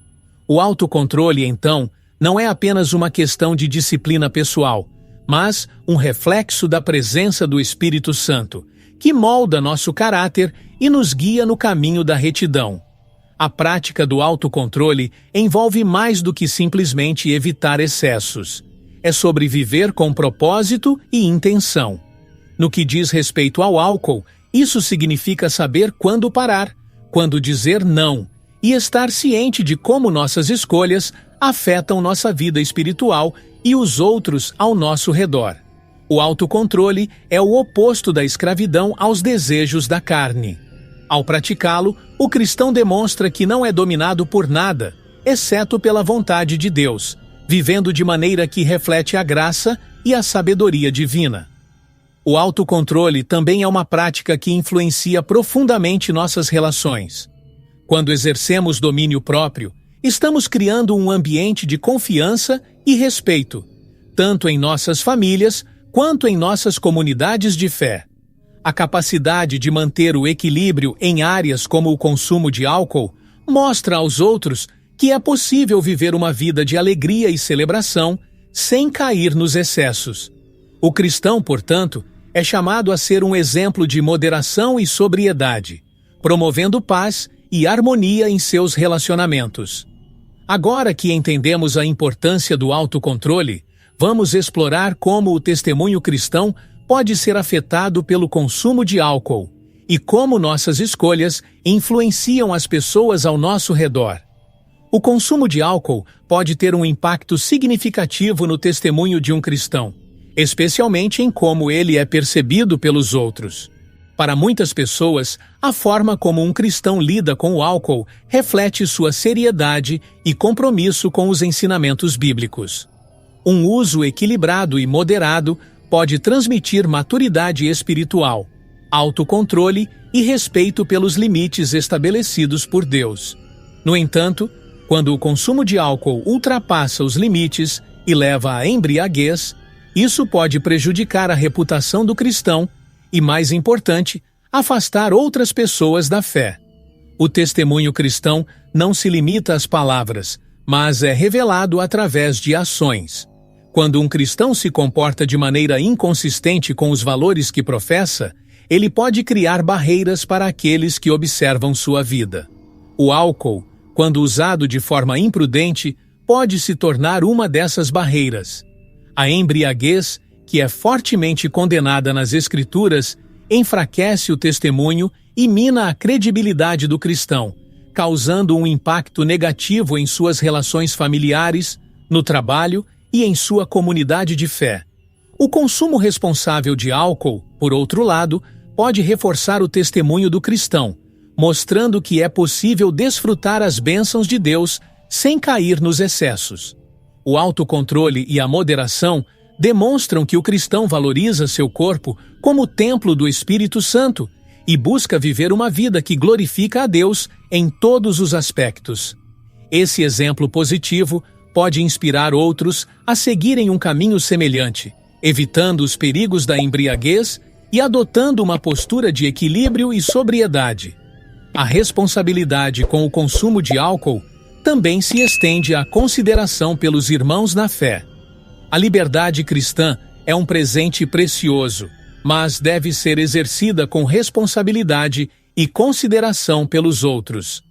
S1: O autocontrole, então, não é apenas uma questão de disciplina pessoal, mas um reflexo da presença do Espírito Santo, que molda nosso caráter e nos guia no caminho da retidão. A prática do autocontrole envolve mais do que simplesmente evitar excessos. É sobre viver com propósito e intenção. No que diz respeito ao álcool, isso significa saber quando parar, quando dizer não, e estar ciente de como nossas escolhas afetam nossa vida espiritual e os outros ao nosso redor. O autocontrole é o oposto da escravidão aos desejos da carne. Ao praticá-lo, o cristão demonstra que não é dominado por nada, exceto pela vontade de Deus, vivendo de maneira que reflete a graça e a sabedoria divina. O autocontrole também é uma prática que influencia profundamente nossas relações. Quando exercemos domínio próprio, estamos criando um ambiente de confiança e respeito, tanto em nossas famílias quanto em nossas comunidades de fé. A capacidade de manter o equilíbrio em áreas como o consumo de álcool mostra aos outros que é possível viver uma vida de alegria e celebração sem cair nos excessos. O cristão, portanto, é chamado a ser um exemplo de moderação e sobriedade, promovendo paz e harmonia em seus relacionamentos. Agora que entendemos a importância do autocontrole, vamos explorar como o testemunho cristão pode ser afetado pelo consumo de álcool e como nossas escolhas influenciam as pessoas ao nosso redor. O consumo de álcool pode ter um impacto significativo no testemunho de um cristão, especialmente em como ele é percebido pelos outros. Para muitas pessoas, a forma como um cristão lida com o álcool reflete sua seriedade e compromisso com os ensinamentos bíblicos. Um uso equilibrado e moderado pode transmitir maturidade espiritual, autocontrole e respeito pelos limites estabelecidos por Deus. No entanto, quando o consumo de álcool ultrapassa os limites e leva à embriaguez, isso pode prejudicar a reputação do cristão e, mais importante, afastar outras pessoas da fé. O testemunho cristão não se limita às palavras, mas é revelado através de ações. Quando um cristão se comporta de maneira inconsistente com os valores que professa, ele pode criar barreiras para aqueles que observam sua vida. O álcool, quando usado de forma imprudente, pode se tornar uma dessas barreiras. A embriaguez, que é fortemente condenada nas Escrituras, enfraquece o testemunho e mina a credibilidade do cristão, causando um impacto negativo em suas relações familiares, no trabalho e em sua comunidade de fé. O consumo responsável de álcool, por outro lado, pode reforçar o testemunho do cristão, mostrando que é possível desfrutar as bênçãos de Deus sem cair nos excessos. O autocontrole e a moderação demonstram que o cristão valoriza seu corpo como templo do Espírito Santo e busca viver uma vida que glorifica a Deus em todos os aspectos. Esse exemplo positivo pode inspirar outros a seguirem um caminho semelhante, evitando os perigos da embriaguez e adotando uma postura de equilíbrio e sobriedade. A responsabilidade com o consumo de álcool também se estende à consideração pelos irmãos na fé. A liberdade cristã é um presente precioso, mas deve ser exercida com responsabilidade e consideração pelos outros.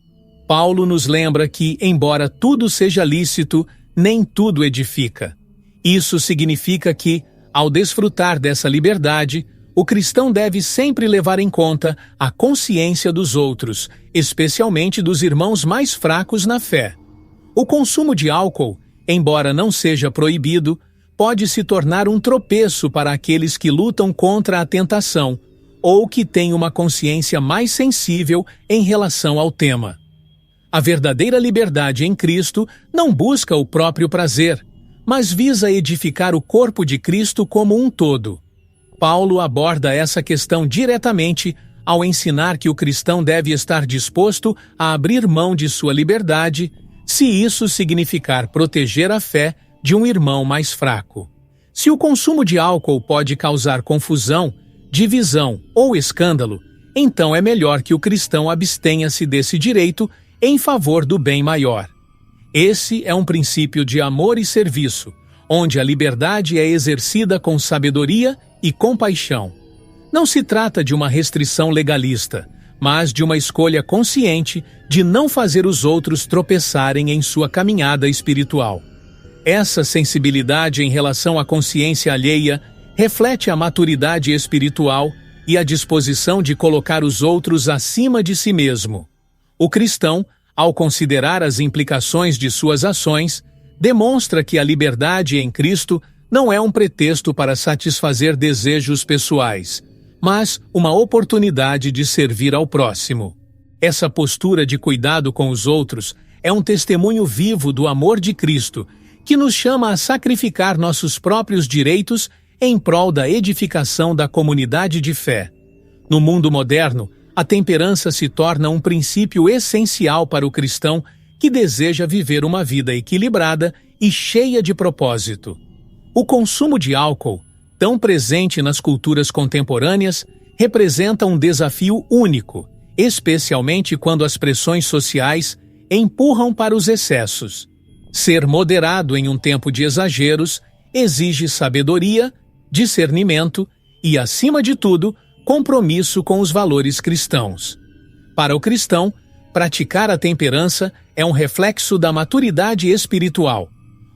S1: Paulo nos lembra que, embora tudo seja lícito, nem tudo edifica. Isso significa que, ao desfrutar dessa liberdade, o cristão deve sempre levar em conta a consciência dos outros, especialmente dos irmãos mais fracos na fé. O consumo de álcool, embora não seja proibido, pode se tornar um tropeço para aqueles que lutam contra a tentação ou que têm uma consciência mais sensível em relação ao tema. A verdadeira liberdade em Cristo não busca o próprio prazer, mas visa edificar o corpo de Cristo como um todo. Paulo aborda essa questão diretamente ao ensinar que o cristão deve estar disposto a abrir mão de sua liberdade, se isso significar proteger a fé de um irmão mais fraco. Se o consumo de álcool pode causar confusão, divisão ou escândalo, então é melhor que o cristão abstenha-se desse direito em favor do bem maior. Esse é um princípio de amor e serviço, onde a liberdade é exercida com sabedoria e compaixão. Não se trata de uma restrição legalista, mas de uma escolha consciente de não fazer os outros tropeçarem em sua caminhada espiritual. Essa sensibilidade em relação à consciência alheia reflete a maturidade espiritual e a disposição de colocar os outros acima de si mesmo. O cristão, ao considerar as implicações de suas ações, demonstra que a liberdade em Cristo não é um pretexto para satisfazer desejos pessoais, mas uma oportunidade de servir ao próximo. Essa postura de cuidado com os outros é um testemunho vivo do amor de Cristo, que nos chama a sacrificar nossos próprios direitos em prol da edificação da comunidade de fé. No mundo moderno, a temperança se torna um princípio essencial para o cristão que deseja viver uma vida equilibrada e cheia de propósito. O consumo de álcool, tão presente nas culturas contemporâneas, representa um desafio único, especialmente quando as pressões sociais empurram para os excessos. Ser moderado em um tempo de exageros exige sabedoria, discernimento e, acima de tudo, compromisso com os valores cristãos. Para o cristão, praticar a temperança é um reflexo da maturidade espiritual,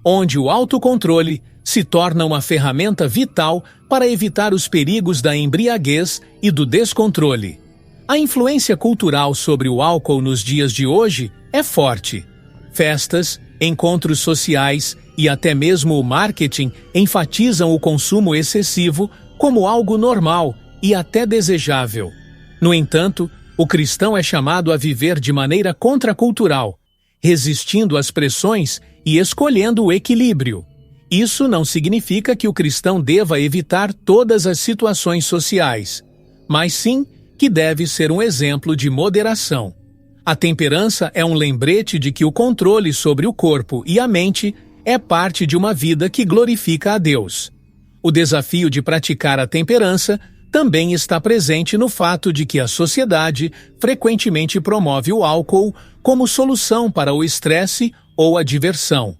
S1: onde o autocontrole se torna uma ferramenta vital para evitar os perigos da embriaguez e do descontrole. A influência cultural sobre o álcool nos dias de hoje é forte. Festas, encontros sociais e até mesmo o marketing enfatizam o consumo excessivo como algo normal e até desejável. No entanto, o cristão é chamado a viver de maneira contracultural, resistindo às pressões e escolhendo o equilíbrio. Isso não significa que o cristão deva evitar todas as situações sociais, mas sim que deve ser um exemplo de moderação. A temperança é um lembrete de que o controle sobre o corpo e a mente é parte de uma vida que glorifica a Deus. O desafio de praticar a temperança também está presente no fato de que a sociedade frequentemente promove o álcool como solução para o estresse ou a diversão.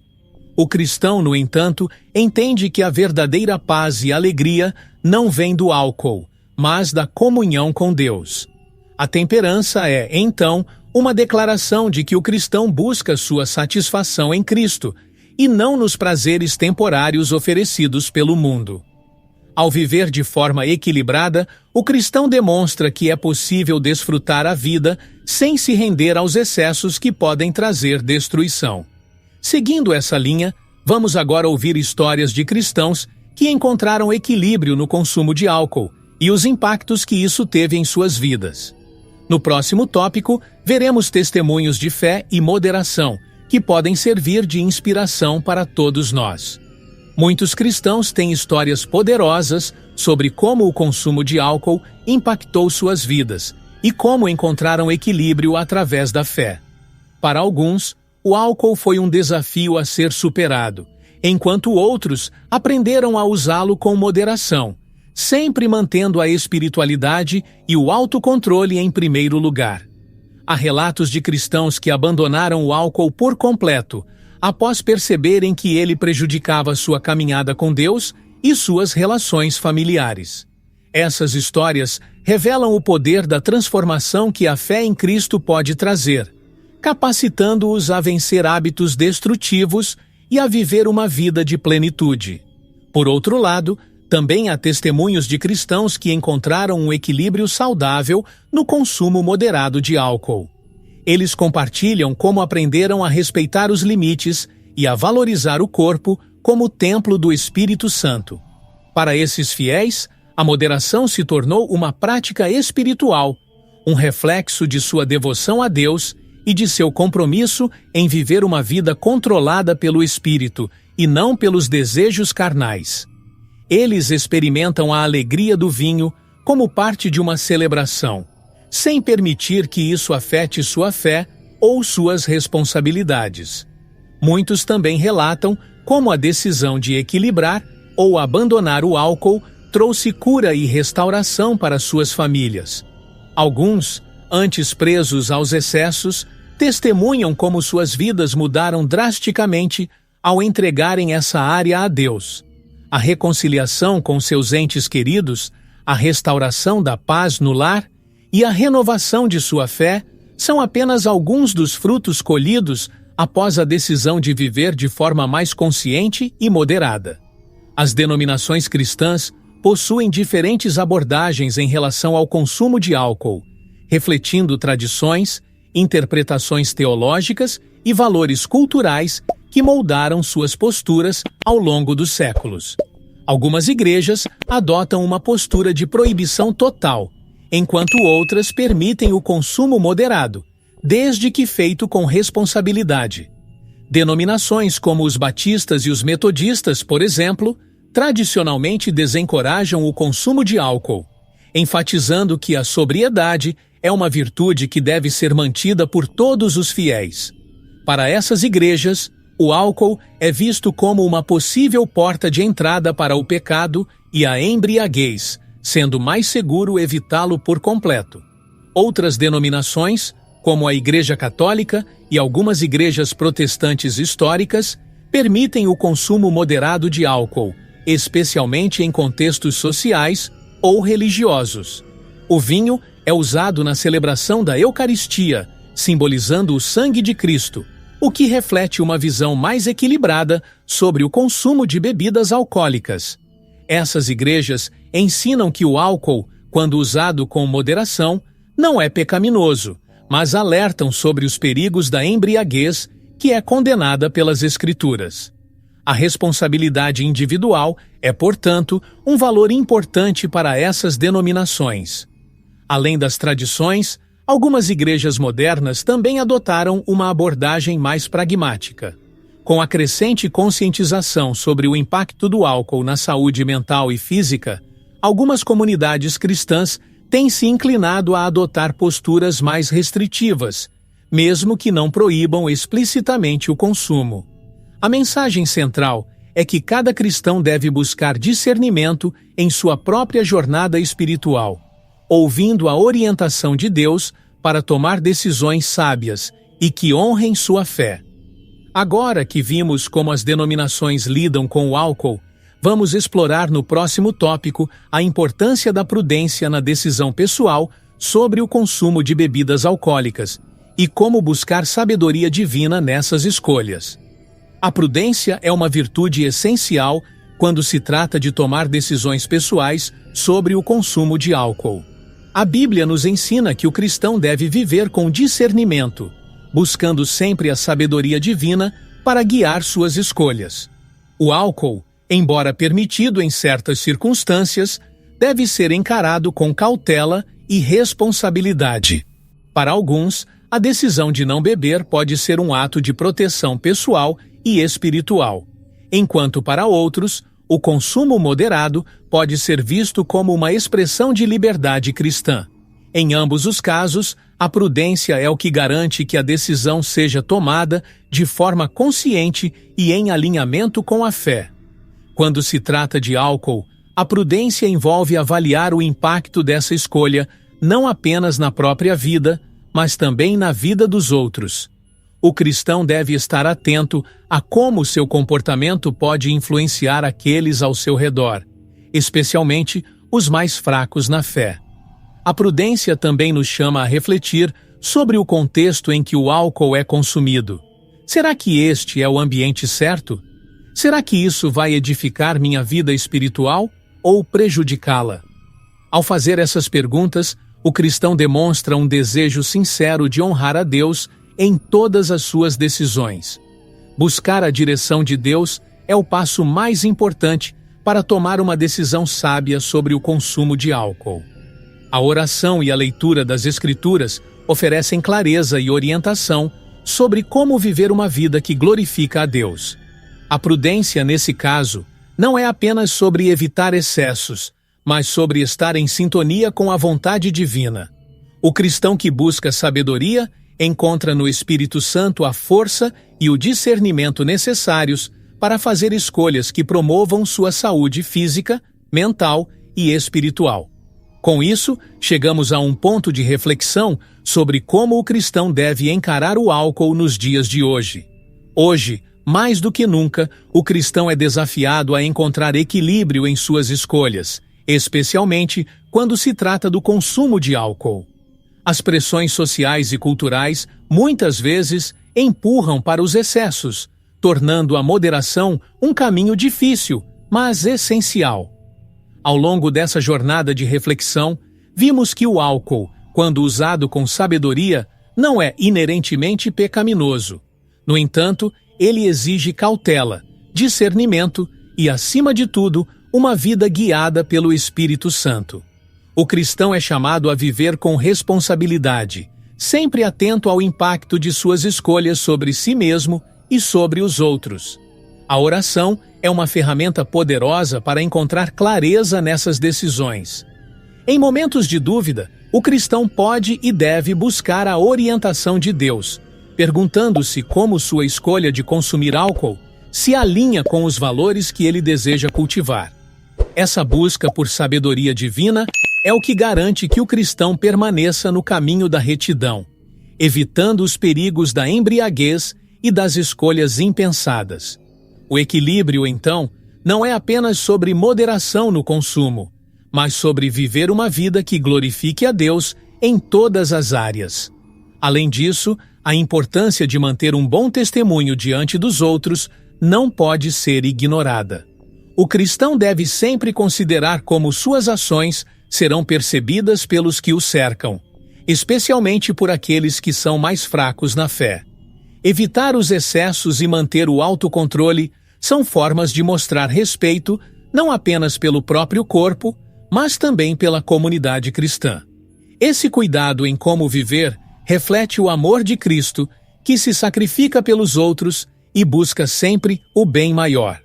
S1: O cristão, no entanto, entende que a verdadeira paz e alegria não vem do álcool, mas da comunhão com Deus. A temperança é, então, uma declaração de que o cristão busca sua satisfação em Cristo e não nos prazeres temporários oferecidos pelo mundo. Ao viver de forma equilibrada, o cristão demonstra que é possível desfrutar a vida sem se render aos excessos que podem trazer destruição. Seguindo essa linha, vamos agora ouvir histórias de cristãos que encontraram equilíbrio no consumo de álcool e os impactos que isso teve em suas vidas. No próximo tópico, veremos testemunhos de fé e moderação que podem servir de inspiração para todos nós. Muitos cristãos têm histórias poderosas sobre como o consumo de álcool impactou suas vidas e como encontraram equilíbrio através da fé. Para alguns, o álcool foi um desafio a ser superado, enquanto outros aprenderam a usá-lo com moderação, sempre mantendo a espiritualidade e o autocontrole em primeiro lugar. Há relatos de cristãos que abandonaram o álcool por completo, após perceberem que ele prejudicava sua caminhada com Deus e suas relações familiares. Essas histórias revelam o poder da transformação que a fé em Cristo pode trazer, capacitando-os a vencer hábitos destrutivos e a viver uma vida de plenitude. Por outro lado, também há testemunhos de cristãos que encontraram um equilíbrio saudável no consumo moderado de álcool. Eles compartilham como aprenderam a respeitar os limites e a valorizar o corpo como templo do Espírito Santo. Para esses fiéis, a moderação se tornou uma prática espiritual, um reflexo de sua devoção a Deus e de seu compromisso em viver uma vida controlada pelo Espírito e não pelos desejos carnais. Eles experimentam a alegria do vinho como parte de uma celebração, sem permitir que isso afete sua fé ou suas responsabilidades. Muitos também relatam como a decisão de equilibrar ou abandonar o álcool trouxe cura e restauração para suas famílias. Alguns, antes presos aos excessos, testemunham como suas vidas mudaram drasticamente ao entregarem essa área a Deus. A reconciliação com seus entes queridos, a restauração da paz no lar e a renovação de sua fé são apenas alguns dos frutos colhidos após a decisão de viver de forma mais consciente e moderada. As denominações cristãs possuem diferentes abordagens em relação ao consumo de álcool, refletindo tradições, interpretações teológicas e valores culturais que moldaram suas posturas ao longo dos séculos. Algumas igrejas adotam uma postura de proibição total, enquanto outras permitem o consumo moderado, desde que feito com responsabilidade. Denominações como os batistas e os metodistas, por exemplo, tradicionalmente desencorajam o consumo de álcool, enfatizando que a sobriedade é uma virtude que deve ser mantida por todos os fiéis. Para essas igrejas, O álcool é visto como uma possível porta de entrada para o pecado e a embriaguez, sendo mais seguro evitá-lo por completo. Outras denominações, como a Igreja Católica e algumas igrejas protestantes históricas, permitem o consumo moderado de álcool, especialmente em contextos sociais ou religiosos. O vinho é usado na celebração da Eucaristia, simbolizando o sangue de Cristo, o que reflete uma visão mais equilibrada sobre o consumo de bebidas alcoólicas. Essas igrejas ensinam que o álcool, quando usado com moderação, não é pecaminoso, mas alertam sobre os perigos da embriaguez, que é condenada pelas Escrituras. A responsabilidade individual é, portanto, um valor importante para essas denominações. Além das tradições, algumas igrejas modernas também adotaram uma abordagem mais pragmática. Com a crescente conscientização sobre o impacto do álcool na saúde mental e física, algumas comunidades cristãs têm se inclinado a adotar posturas mais restritivas, mesmo que não proíbam explicitamente o consumo. A mensagem central é que cada cristão deve buscar discernimento em sua própria jornada espiritual, ouvindo a orientação de Deus para tomar decisões sábias e que honrem sua fé. Agora que vimos como as denominações lidam com o álcool, vamos explorar no próximo tópico a importância da prudência na decisão pessoal sobre o consumo de bebidas alcoólicas e como buscar sabedoria divina nessas escolhas. A prudência é uma virtude essencial quando se trata de tomar decisões pessoais sobre o consumo de álcool. A Bíblia nos ensina que o cristão deve viver com discernimento, buscando sempre a sabedoria divina para guiar suas escolhas. O álcool, embora permitido em certas circunstâncias, deve ser encarado com cautela e responsabilidade. Para alguns, a decisão de não beber pode ser um ato de proteção pessoal e espiritual, enquanto para outros, o consumo moderado pode ser visto como uma expressão de liberdade cristã. Em ambos os casos, a prudência é o que garante que a decisão seja tomada de forma consciente e em alinhamento com a fé. Quando se trata de álcool, a prudência envolve avaliar o impacto dessa escolha não apenas na própria vida, mas também na vida dos outros. O cristão deve estar atento a como seu comportamento pode influenciar aqueles ao seu redor, especialmente os mais fracos na fé. A prudência também nos chama a refletir sobre o contexto em que o álcool é consumido. Será que este é o ambiente certo? Será que isso vai edificar minha vida espiritual ou prejudicá-la? Ao fazer essas perguntas, o cristão demonstra um desejo sincero de honrar a Deus em todas as suas decisões. Buscar a direção de Deus é o passo mais importante para tomar uma decisão sábia sobre o consumo de álcool. A oração e a leitura das Escrituras oferecem clareza e orientação sobre como viver uma vida que glorifica a Deus. A prudência, nesse caso, não é apenas sobre evitar excessos, mas sobre estar em sintonia com a vontade divina. O cristão que busca sabedoria encontra no Espírito Santo a força e o discernimento necessários para fazer escolhas que promovam sua saúde física, mental e espiritual. Com isso, chegamos a um ponto de reflexão sobre como o cristão deve encarar o álcool nos dias de hoje. Hoje, mais do que nunca, o cristão é desafiado a encontrar equilíbrio em suas escolhas, especialmente quando se trata do consumo de álcool. As pressões sociais e culturais, muitas vezes, empurram para os excessos, tornando a moderação um caminho difícil, mas essencial. Ao longo dessa jornada de reflexão, vimos que o álcool, quando usado com sabedoria, não é inerentemente pecaminoso. No entanto, ele exige cautela, discernimento e, acima de tudo, uma vida guiada pelo Espírito Santo. O cristão é chamado a viver com responsabilidade, sempre atento ao impacto de suas escolhas sobre si mesmo e sobre os outros. A oração é uma ferramenta poderosa para encontrar clareza nessas decisões. Em momentos de dúvida, o cristão pode e deve buscar a orientação de Deus, perguntando-se como sua escolha de consumir álcool se alinha com os valores que ele deseja cultivar. Essa busca por sabedoria divina é o que garante que o cristão permaneça no caminho da retidão, evitando os perigos da embriaguez e das escolhas impensadas. O equilíbrio, então, não é apenas sobre moderação no consumo, mas sobre viver uma vida que glorifique a Deus em todas as áreas. Além disso, a importância de manter um bom testemunho diante dos outros não pode ser ignorada. O cristão deve sempre considerar como suas ações serão percebidas pelos que o cercam, especialmente por aqueles que são mais fracos na fé. Evitar os excessos e manter o autocontrole são formas de mostrar respeito não apenas pelo próprio corpo, mas também pela comunidade cristã. Esse cuidado em como viver reflete o amor de Cristo, que se sacrifica pelos outros e busca sempre o bem maior.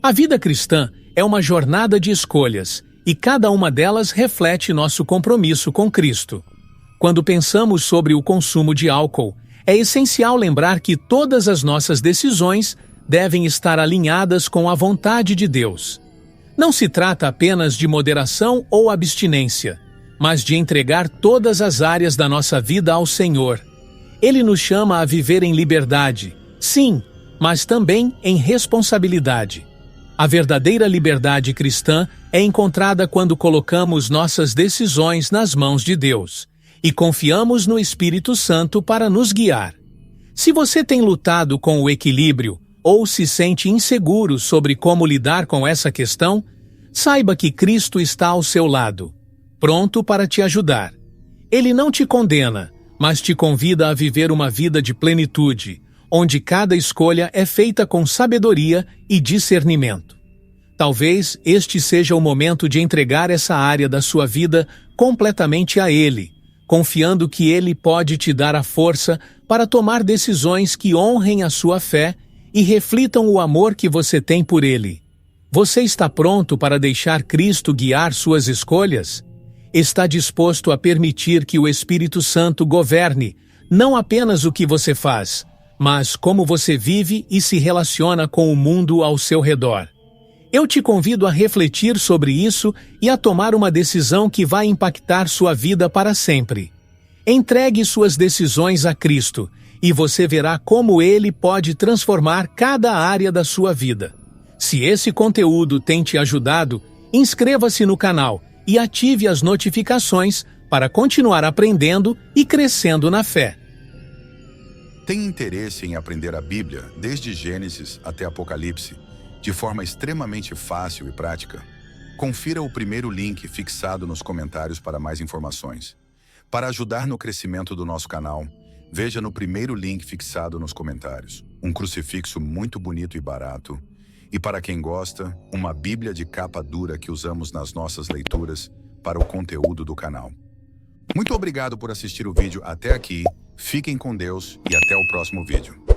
S1: A vida cristã é uma jornada de escolhas, e cada uma delas reflete nosso compromisso com Cristo. Quando pensamos sobre o consumo de álcool, é essencial lembrar que todas as nossas decisões devem estar alinhadas com a vontade de Deus. Não se trata apenas de moderação ou abstinência, mas de entregar todas as áreas da nossa vida ao Senhor. Ele nos chama a viver em liberdade, sim, mas também em responsabilidade. A verdadeira liberdade cristã é encontrada quando colocamos nossas decisões nas mãos de Deus e confiamos no Espírito Santo para nos guiar. Se você tem lutado com o equilíbrio ou se sente inseguro sobre como lidar com essa questão, saiba que Cristo está ao seu lado, pronto para te ajudar. Ele não te condena, mas te convida a viver uma vida de plenitude, onde cada escolha é feita com sabedoria e discernimento. Talvez este seja o momento de entregar essa área da sua vida completamente a Ele, confiando que Ele pode te dar a força para tomar decisões que honrem a sua fé e reflitam o amor que você tem por Ele. Você está pronto para deixar Cristo guiar suas escolhas? Está disposto a permitir que o Espírito Santo governe não apenas o que você faz, mas como você vive e se relaciona com o mundo ao seu redor? Eu te convido a refletir sobre isso e a tomar uma decisão que vai impactar sua vida para sempre. Entregue suas decisões a Cristo e você verá como Ele pode transformar cada área da sua vida. Se esse conteúdo tem te ajudado, inscreva-se no canal e ative as notificações para continuar aprendendo e crescendo na fé.
S2: Tem interesse em aprender a Bíblia desde Gênesis até Apocalipse, de forma extremamente fácil e prática? Confira o primeiro link fixado nos comentários para mais informações. Para ajudar no crescimento do nosso canal, veja no primeiro link fixado nos comentários um crucifixo muito bonito e barato. E para quem gosta, uma Bíblia de capa dura que usamos nas nossas leituras para o conteúdo do canal. Muito obrigado por assistir o vídeo até aqui, fiquem com Deus e até o próximo vídeo.